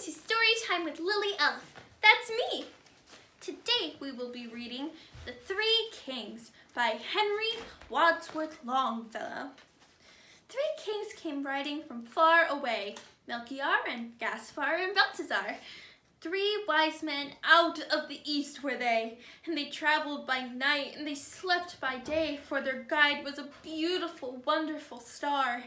to Story Time with Lily Elf. That's me. Today we will be reading The Three Kings by Henry Wadsworth Longfellow. Three kings came riding from far away, Melchior and Gaspar and Balthazar. Three wise men out of the east were they, and they traveled by night and they slept by day, for their guide was a beautiful, wonderful star.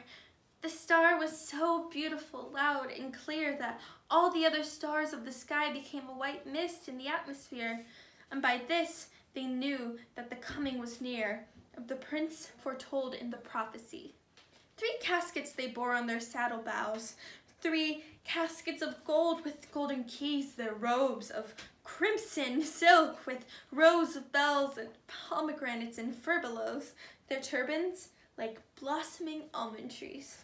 The star was so beautiful, loud, and clear that all the other stars of the sky became a white mist in the atmosphere, and by this they knew that the coming was near of the prince foretold in the prophecy. 3 caskets they bore on their saddle bows, 3 caskets of gold with golden keys, their robes of crimson silk with rows of bells and pomegranates and furbelows, their turbans like blossoming almond trees.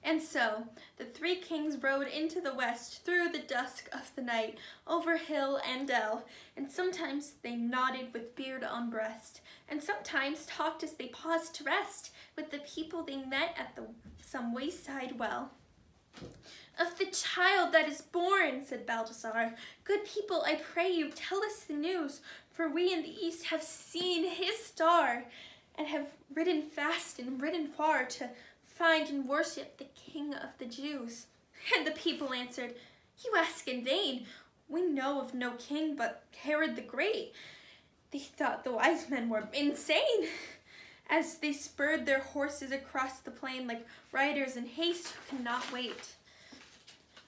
And so the 3 kings rode into the west through the dusk of the night, over hill and dell, and sometimes they nodded with beard on breast, and sometimes talked as they paused to rest with the people they met at some wayside well. "Of the child that is born," said Balthazar, "good people, I pray you, tell us the news, for we in the east have seen his star, and have ridden fast and ridden far to find and worship the King of the Jews." And the people answered, "You ask in vain. We know of no king but Herod the Great." They thought the wise men were insane, as they spurred their horses across the plain like riders in haste who cannot wait.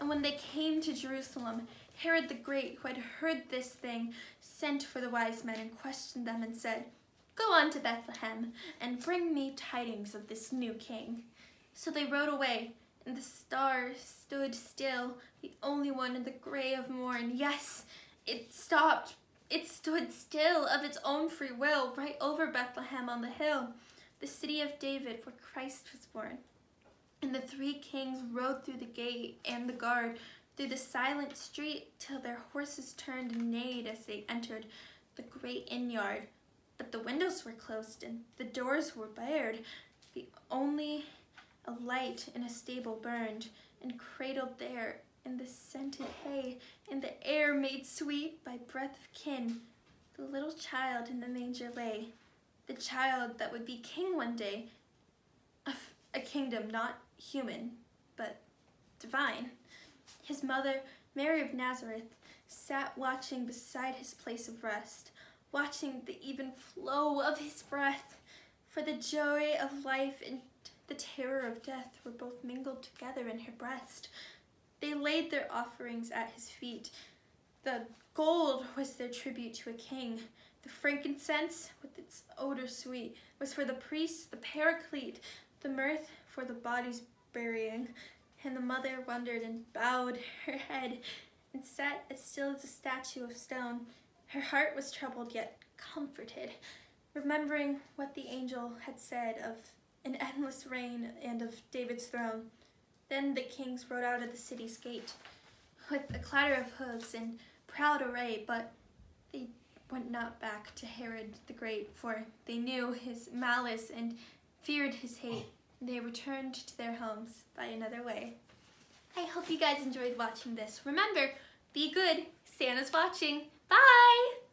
And when they came to Jerusalem, Herod the Great, who had heard this thing, sent for the wise men and questioned them and said, "Go on to Bethlehem and bring me tidings of this new king." So they rode away, and the star stood still, the only one in the gray of morn. Yes, it stopped. It stood still of its own free will, right over Bethlehem on the hill, the city of David where Christ was born. And the 3 kings rode through the gate and the guard, through the silent street, till their horses turned and neighed as they entered the great inn yard. But the windows were closed and the doors were barred. Only a light in a stable burned, and cradled there in the scented hay, in the air made sweet by breath of kin, the little child in the manger lay, the child that would be king one day, of a kingdom not human, but divine. His mother, Mary of Nazareth, sat watching beside his place of rest, watching the even flow of his breath, for the joy of life and the terror of death were both mingled together in her breast. They laid their offerings at his feet. The gold was their tribute to a king. The frankincense, with its odor sweet, was for the priest, the paraclete, the mirth for the body's burying. And the mother wondered and bowed her head and sat as still as a statue of stone. Her heart was troubled yet comforted, remembering what the angel had said of an endless reign and of David's throne. Then the kings rode out of the city's gate with a clatter of hooves and proud array, but they went not back to Herod the Great, for they knew his malice and feared his hate. They returned to their homes by another way. I hope you guys enjoyed watching this. Remember, be good. Santa's watching. Bye!